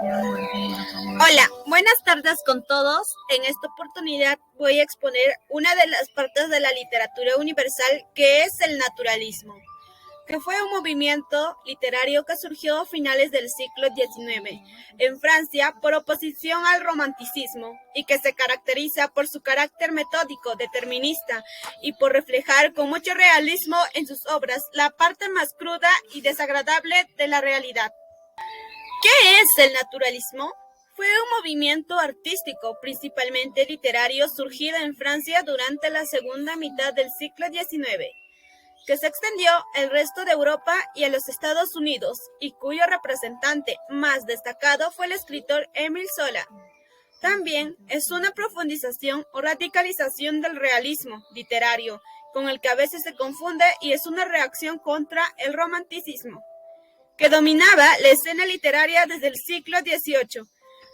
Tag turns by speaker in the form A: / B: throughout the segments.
A: Hola, buenas tardes con todos. En esta oportunidad voy a exponer una de las partes de la literatura universal que es el naturalismo, que fue un movimiento literario que surgió a finales del siglo XIX en Francia por oposición al romanticismo y que se caracteriza por su carácter metódico, determinista y por reflejar con mucho realismo en sus obras la parte más cruda y desagradable de la realidad. ¿Qué es el naturalismo? Fue un movimiento artístico, principalmente literario, surgido en Francia durante la segunda mitad del siglo XIX, que se extendió al resto de Europa y a los Estados Unidos, y cuyo representante más destacado fue el escritor Émile Zola. También es una profundización o radicalización del realismo literario, con el que a veces se confunde y es una reacción contra el romanticismo, que dominaba la escena literaria desde el siglo XVIII.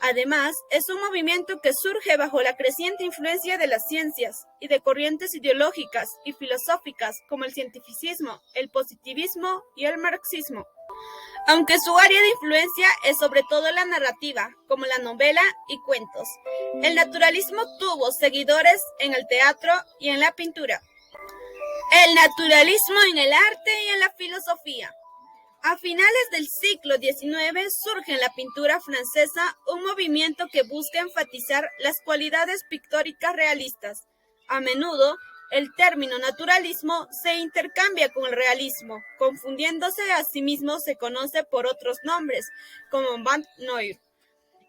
A: Además, es un movimiento que surge bajo la creciente influencia de las ciencias y de corrientes ideológicas y filosóficas como el cientificismo, el positivismo y el marxismo. Aunque su área de influencia es sobre todo la narrativa, como la novela y cuentos, el naturalismo tuvo seguidores en el teatro y en la pintura. El naturalismo en el arte y en la filosofía. A finales del siglo XIX surge en la pintura francesa un movimiento que busca enfatizar las cualidades pictóricas realistas. A menudo, el término naturalismo se intercambia con el realismo, confundiéndose a sí mismo se conoce por otros nombres, como Van Noir.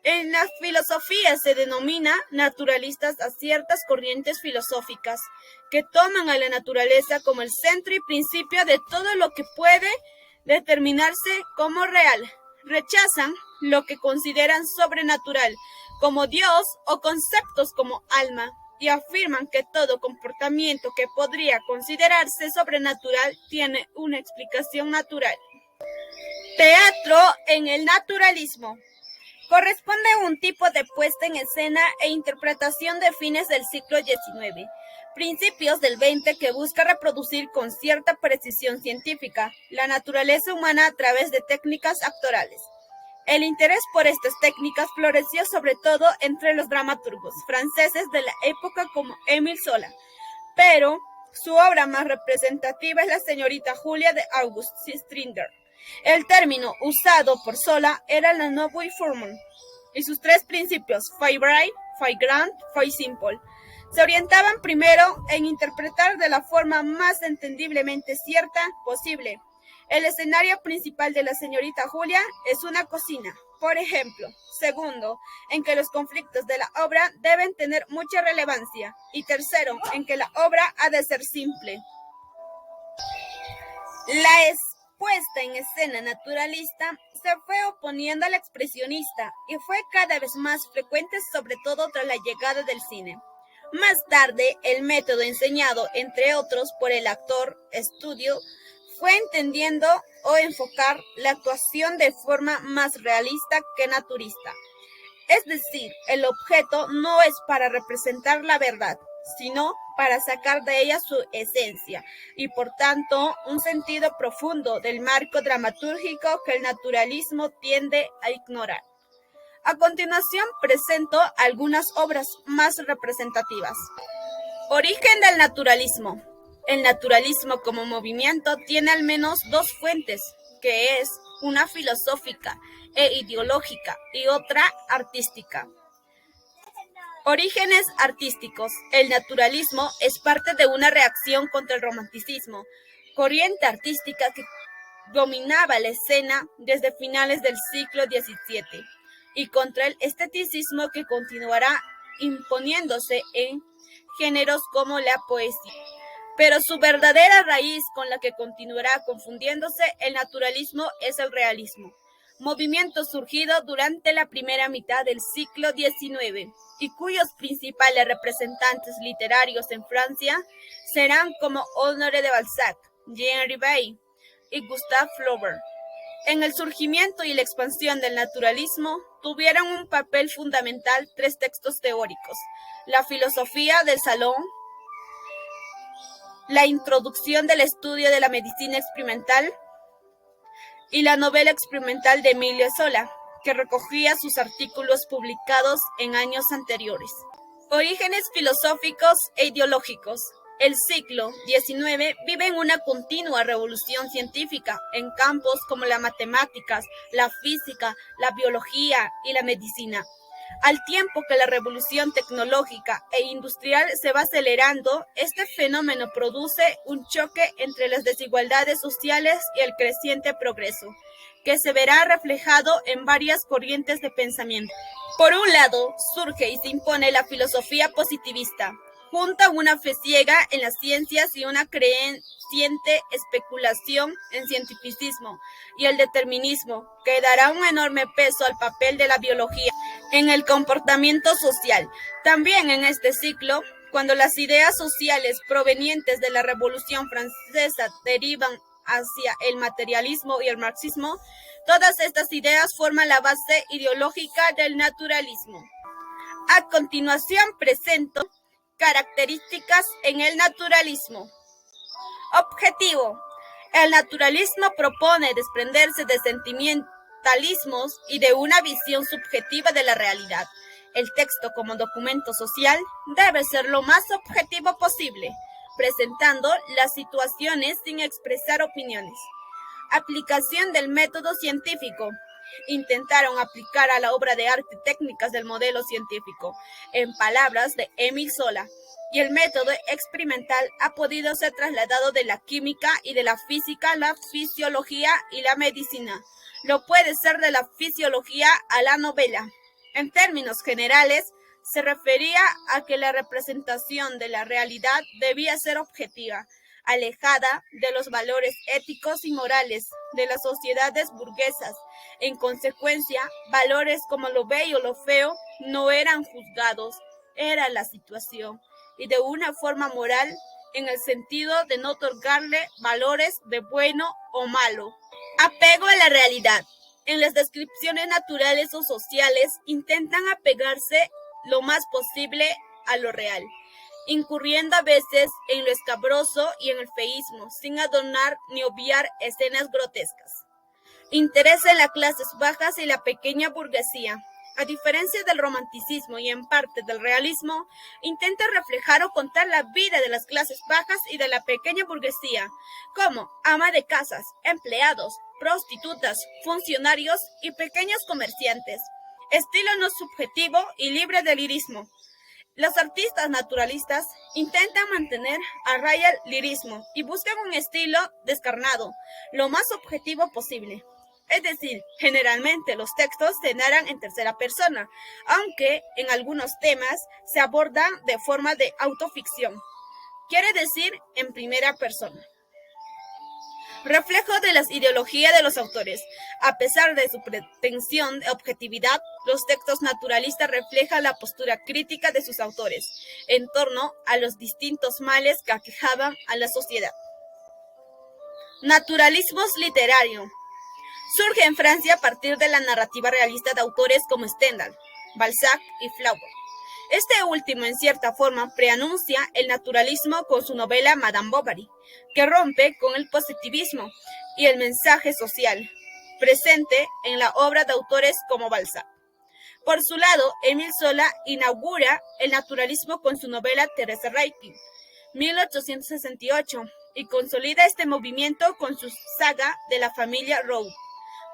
A: En la filosofía se denomina naturalistas a ciertas corrientes filosóficas que toman a la naturaleza como el centro y principio de todo lo que puede determinarse como real. Rechazan lo que consideran sobrenatural, como Dios o conceptos como alma, y afirman que todo comportamiento que podría considerarse sobrenatural tiene una explicación natural. Teatro en el naturalismo. Corresponde a un tipo de puesta en escena e interpretación de fines del siglo XIX, principios del XX, que busca reproducir con cierta precisión científica la naturaleza humana a través de técnicas actorales. El interés por estas técnicas floreció sobre todo entre los dramaturgos franceses de la época como Émile Zola, pero su obra más representativa es La señorita Julia de Auguste Strindberg. El término usado por Zola era la nouvelle forme, y sus tres principios, fait vrai, fait grand, fait simple, se orientaban primero en interpretar de la forma más entendiblemente cierta posible. El escenario principal de La señorita Julia es una cocina, por ejemplo. Segundo, en que los conflictos de la obra deben tener mucha relevancia. Y tercero, en que la obra ha de ser simple. La puesta en escena naturalista se fue oponiendo a la expresionista y fue cada vez más frecuente, sobre todo tras la llegada del cine. Más tarde, el método enseñado, entre otros, por el actor estudio, fue entendiendo o enfocar la actuación de forma más realista que naturista. Es decir, el objeto no es para representar la verdad, sino para sacar de ella su esencia y, por tanto, un sentido profundo del marco dramatúrgico que el naturalismo tiende a ignorar. A continuación presento algunas obras más representativas. Origen del naturalismo. El naturalismo como movimiento tiene al menos dos fuentes, que es una filosófica e ideológica y otra artística. Orígenes artísticos. El naturalismo es parte de una reacción contra el romanticismo, corriente artística que dominaba la escena desde finales del siglo XVII, y contra el esteticismo que continuará imponiéndose en géneros como la poesía. Pero su verdadera raíz, con la que continuará confundiéndose el naturalismo, es el realismo, movimiento surgido durante la primera mitad del siglo XIX y cuyos principales representantes literarios en Francia serán como Honoré de Balzac, Jean Ribey y Gustave Flaubert. En el surgimiento y la expansión del naturalismo tuvieron un papel fundamental tres textos teóricos: la filosofía del salón, la introducción del estudio de la medicina experimental y la novela experimental de Emilio Zola, que recogía sus artículos publicados en años anteriores. Orígenes filosóficos e ideológicos. El siglo XIX vive en una continua revolución científica en campos como las matemáticas, la física, la biología y la medicina. Al tiempo que la revolución tecnológica e industrial se va acelerando, este fenómeno produce un choque entre las desigualdades sociales y el creciente progreso, que se verá reflejado en varias corrientes de pensamiento. Por un lado, surge y se impone la filosofía positivista, junto a una fe ciega en las ciencias y una creciente especulación en cientificismo y el determinismo, que dará un enorme peso al papel de la biología en el comportamiento social. También en este ciclo, cuando las ideas sociales provenientes de la Revolución Francesa derivan hacia el materialismo y el marxismo, todas estas ideas forman la base ideológica del naturalismo. A continuación presento características en el naturalismo. Objetivo. El naturalismo propone desprenderse de sentimentalismos y de una visión subjetiva de la realidad. El texto como documento social debe ser lo más objetivo posible, presentando las situaciones sin expresar opiniones. Aplicación del método científico. Intentaron aplicar a la obra de arte técnicas del modelo científico, en palabras de Émile Zola, y el método experimental ha podido ser trasladado de la química y de la física a la fisiología y la medicina. Lo puede ser de la fisiología a la novela. En términos generales, se refería a que la representación de la realidad debía ser objetiva, alejada de los valores éticos y morales de las sociedades burguesas. En consecuencia, valores como lo bello o lo feo no eran juzgados, era la situación, y de una forma moral en el sentido de no otorgarle valores de bueno o malo. Apego a la realidad. En las descripciones naturales o sociales intentan apegarse lo más posible a lo real, incurriendo a veces en lo escabroso y en el feísmo, sin adornar ni obviar escenas grotescas. Interés en las clases bajas y la pequeña burguesía. A diferencia del romanticismo y en parte del realismo, intenta reflejar o contar la vida de las clases bajas y de la pequeña burguesía, como ama de casas, empleados, prostitutas, funcionarios y pequeños comerciantes. Estilo no subjetivo y libre de lirismo. Los artistas naturalistas intentan mantener a raya el lirismo y buscan un estilo descarnado, lo más objetivo posible. Es decir, generalmente los textos se narran en tercera persona, aunque en algunos temas se abordan de forma de autoficción. Quiere decir en primera persona. Reflejo de las ideologías de los autores. A pesar de su pretensión de objetividad, los textos naturalistas reflejan la postura crítica de sus autores en torno a los distintos males que aquejaban a la sociedad. Naturalismos literario. Surge en Francia a partir de la narrativa realista de autores como Stendhal, Balzac y Flaubert. Este último, en cierta forma, preanuncia el naturalismo con su novela Madame Bovary, que rompe con el positivismo y el mensaje social presente en la obra de autores como Balzac. Por su lado, Émile Zola inaugura el naturalismo con su novela Thérèse Raquin, 1868, y consolida este movimiento con su saga de la familia Rowe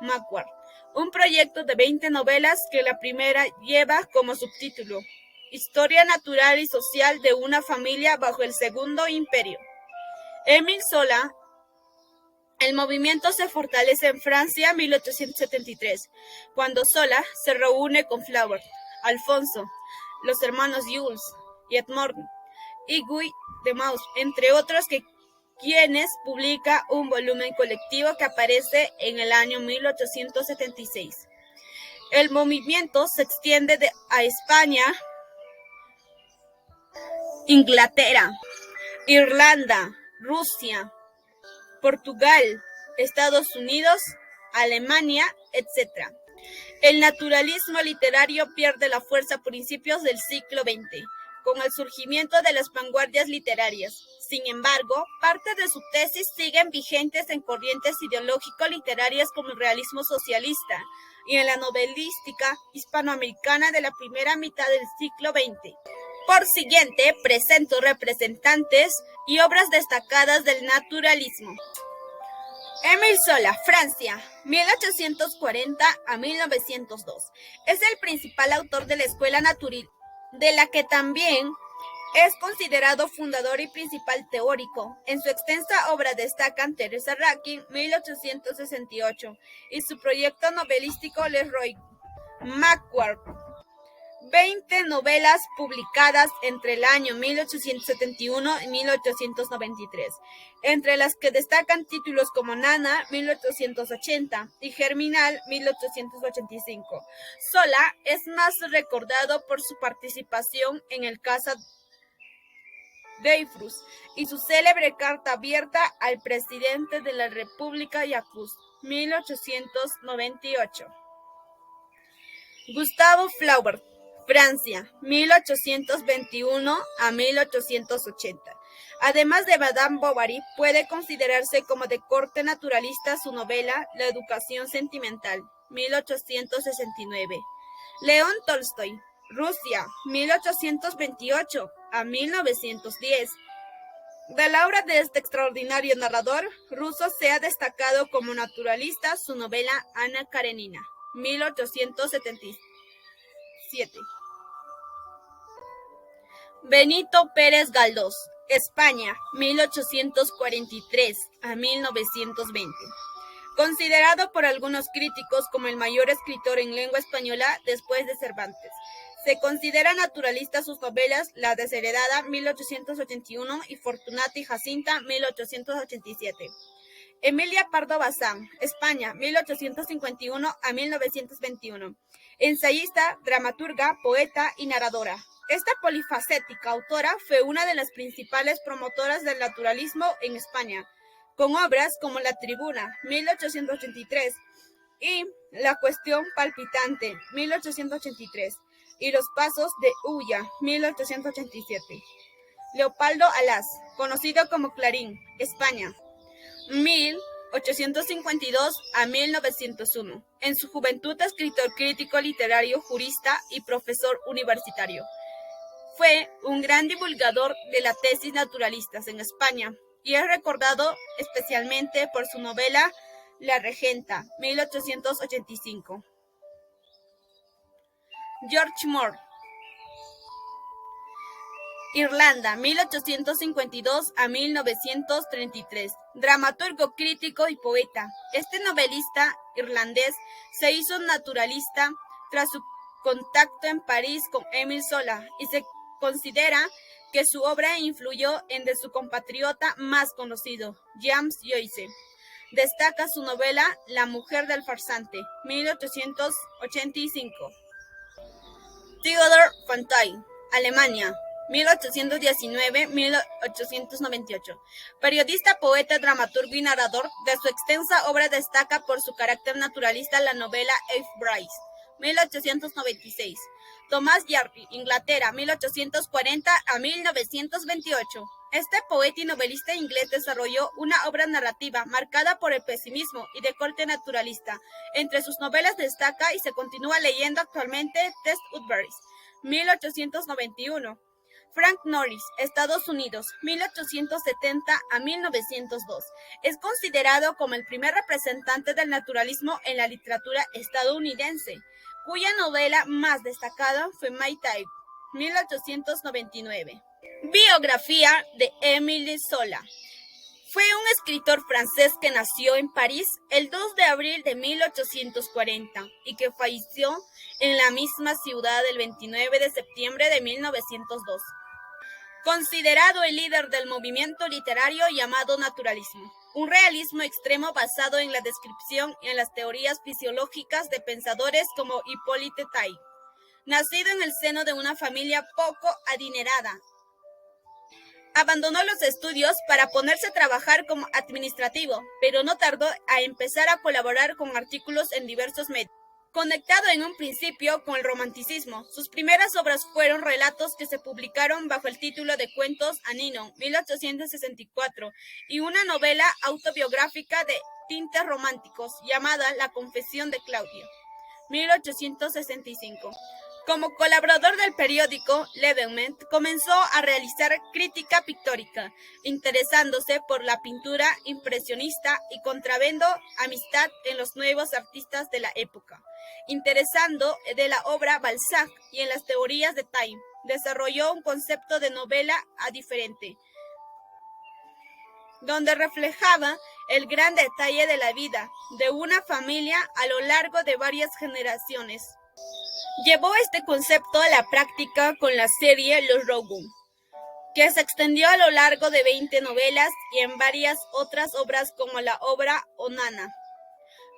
A: Macquart, un proyecto de 20 novelas que la primera lleva como subtítulo Historia natural y social de una familia bajo el Segundo Imperio. Émile Zola. El movimiento se fortalece en Francia en 1873, cuando Zola se reúne con Flaubert, Alfonso, los hermanos Jules y Edmond y Guy de Mauss, entre otros, quienes publica un volumen colectivo que aparece en el año 1876. El movimiento se extiende a España, Inglaterra, Irlanda, Rusia, Portugal, Estados Unidos, Alemania, etc. El naturalismo literario pierde la fuerza a principios del siglo XX, con el surgimiento de las vanguardias literarias. Sin embargo, parte de su tesis siguen vigentes en corrientes ideológico-literarias como el realismo socialista y en la novelística hispanoamericana de la primera mitad del siglo XX. Por siguiente, presento representantes y obras destacadas del naturalismo. Émile Zola, Francia, 1840 a 1902. Es el principal autor de la escuela naturalista, de la que también es considerado fundador y principal teórico. En su extensa obra destacan Teresa Rakin, 1868, y su proyecto novelístico Leroy Macquart. 20 novelas publicadas entre el año 1871 y 1893, entre las que destacan títulos como Nana, 1880, y Germinal, 1885. Zola es más recordado por su participación en el caso Dreyfus y su célebre carta abierta al presidente de la República Jacques, 1898. Gustave Flaubert, Francia, 1821 a 1880. Además de Madame Bovary, puede considerarse como de corte naturalista su novela La educación sentimental, 1869. León Tolstoy, Rusia, 1828 a 1910. De la obra de este extraordinario narrador ruso se ha destacado como naturalista su novela Ana Karenina, 1877. Benito Pérez Galdós, España, 1843 a 1920. Considerado por algunos críticos como el mayor escritor en lengua española después de Cervantes. Se considera naturalista sus novelas La desheredada, 1881, y Fortunata y Jacinta, 1887. Emilia Pardo Bazán, España, 1851 a 1921. Ensayista, dramaturga, poeta y narradora. Esta polifacética autora fue una de las principales promotoras del naturalismo en España, con obras como La tribuna, 1883, y La cuestión palpitante, 1883, y Los pasos de Ulla, 1887. Leopoldo Alas, conocido como Clarín, España, 1852 a 1901. En su juventud, escritor, crítico literario, jurista y profesor universitario. Fue un gran divulgador de las tesis naturalistas en España y es recordado especialmente por su novela La Regenta, 1885. George Moore, Irlanda, 1852 a 1933. Dramaturgo, crítico y poeta. Este novelista irlandés se hizo naturalista tras su contacto en París con Émile Zola y se considera que su obra influyó en de su compatriota más conocido, James Joyce. Destaca su novela La mujer del farsante, 1885. Theodor Fontane, Alemania, 1819-1898. Periodista, poeta, dramaturgo y narrador. De su extensa obra destaca por su carácter naturalista la novela F. Bryce, 1896. Thomas Yarry, Inglaterra, 1840 a 1928. Este poeta y novelista inglés desarrolló una obra narrativa marcada por el pesimismo y de corte naturalista. Entre sus novelas destaca y se continúa leyendo actualmente Tess Udbury, 1891. Frank Norris, Estados Unidos, 1870 a 1902. Es considerado como el primer representante del naturalismo en la literatura estadounidense, cuya novela más destacada fue My Type, 1899. Biografía de Émile Zola. Fue un escritor francés que nació en París el 2 de abril de 1840 y que falleció en la misma ciudad el 29 de septiembre de 1902. Considerado el líder del movimiento literario llamado naturalismo, un realismo extremo basado en la descripción y en las teorías fisiológicas de pensadores como Hippolyte Taine. Nacido en el seno de una familia poco adinerada, abandonó los estudios para ponerse a trabajar como administrativo, pero no tardó a empezar a colaborar con artículos en diversos medios. Conectado en un principio con el romanticismo, sus primeras obras fueron relatos que se publicaron bajo el título de Cuentos a Ninon, 1864, y una novela autobiográfica de tintes románticos llamada La confesión de Claudio, 1865. Como colaborador del periódico, Levenment comenzó a realizar crítica pictórica, interesándose por la pintura impresionista y contravendo amistad en los nuevos artistas de la época. Interesando de la obra Balzac y en las teorías de Taine, desarrolló un concepto de novela diferente, donde reflejaba el gran detalle de la vida de una familia a lo largo de varias generaciones. Llevó este concepto a la práctica con la serie Los Rougon, que se extendió a lo largo de 20 novelas y en varias otras obras como la obra Onana.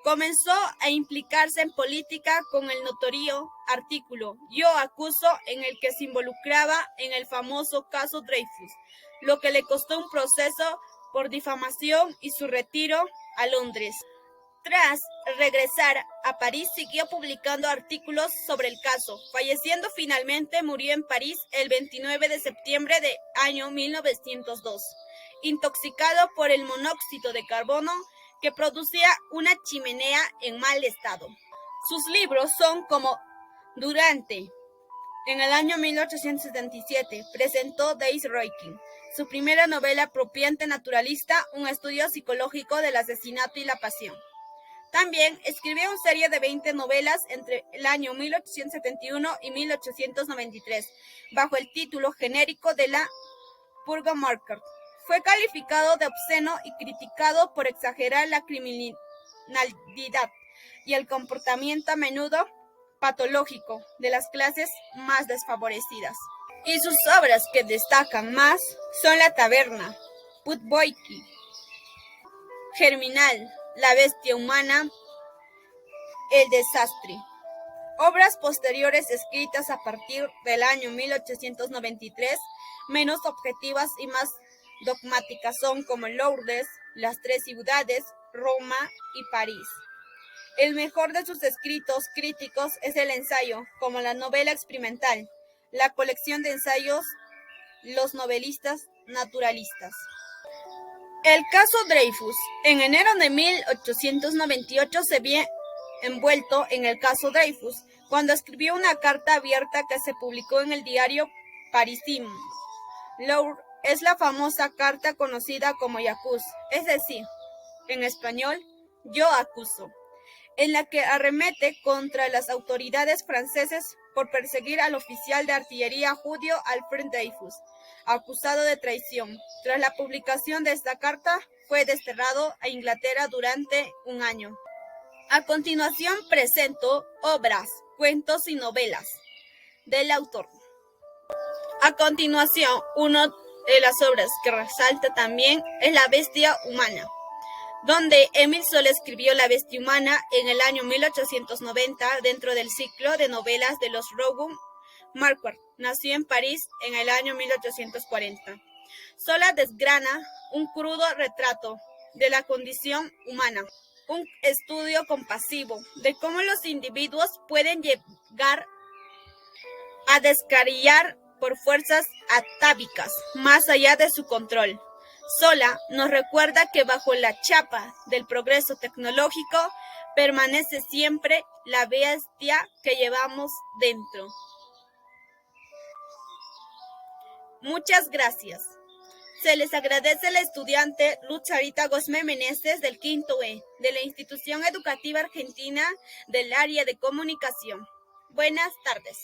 A: Comenzó a implicarse en política con el notorio artículo Yo acuso, en el que se involucraba en el famoso caso Dreyfus, lo que le costó un proceso por difamación y su retiro a Londres. Tras regresar a París, siguió publicando artículos sobre el caso. Falleciendo finalmente, murió en París el 29 de septiembre del año 1902, intoxicado por el monóxido de carbono que producía una chimenea en mal estado. Sus libros son como Durante. En el año 1877 presentó Days Breaking, su primera novela apropiante naturalista, un estudio psicológico del asesinato y la pasión. También escribió una serie de 20 novelas entre el año 1871 y 1893, bajo el título genérico de La Purga Market. Fue calificado de obsceno y criticado por exagerar la criminalidad y el comportamiento a menudo patológico de las clases más desfavorecidas. Y sus obras que destacan más son La Taberna, Putboiki, Germinal, La bestia humana, El desastre. Obras posteriores escritas a partir del año 1893, menos objetivas y más dogmáticas, son como Lourdes, Las tres ciudades, Roma y París. El mejor de sus escritos críticos es el ensayo, como la novela experimental, la colección de ensayos Los novelistas naturalistas. El caso Dreyfus. En enero de 1898 se vio envuelto en el caso Dreyfus, cuando escribió una carta abierta que se publicó en el diario parisino. Lourdes es la famosa carta conocida como J'accuse, es decir, en español, Yo acuso, en la que arremete contra las autoridades francesas por perseguir al oficial de artillería judío Alfred Dreyfus, acusado de traición. Tras la publicación de esta carta, fue desterrado a Inglaterra durante un año. A continuación presento obras, cuentos y novelas del autor. A continuación, una de las obras que resalta también es La bestia humana, donde Émile Zola escribió La bestia humana en el año 1890 dentro del ciclo de novelas de los Rougon. Marquardt nació en París en el año 1840. Zola desgrana un crudo retrato de la condición humana, un estudio compasivo de cómo los individuos pueden llegar a descarriar por fuerzas atávicas más allá de su control. Zola nos recuerda que bajo la chapa del progreso tecnológico permanece siempre la bestia que llevamos dentro. Muchas gracias. Se les agradece a la estudiante Luz Sarita Gosme Meneses del quinto E de la Institución Educativa Argentina del Área de Comunicación. Buenas tardes.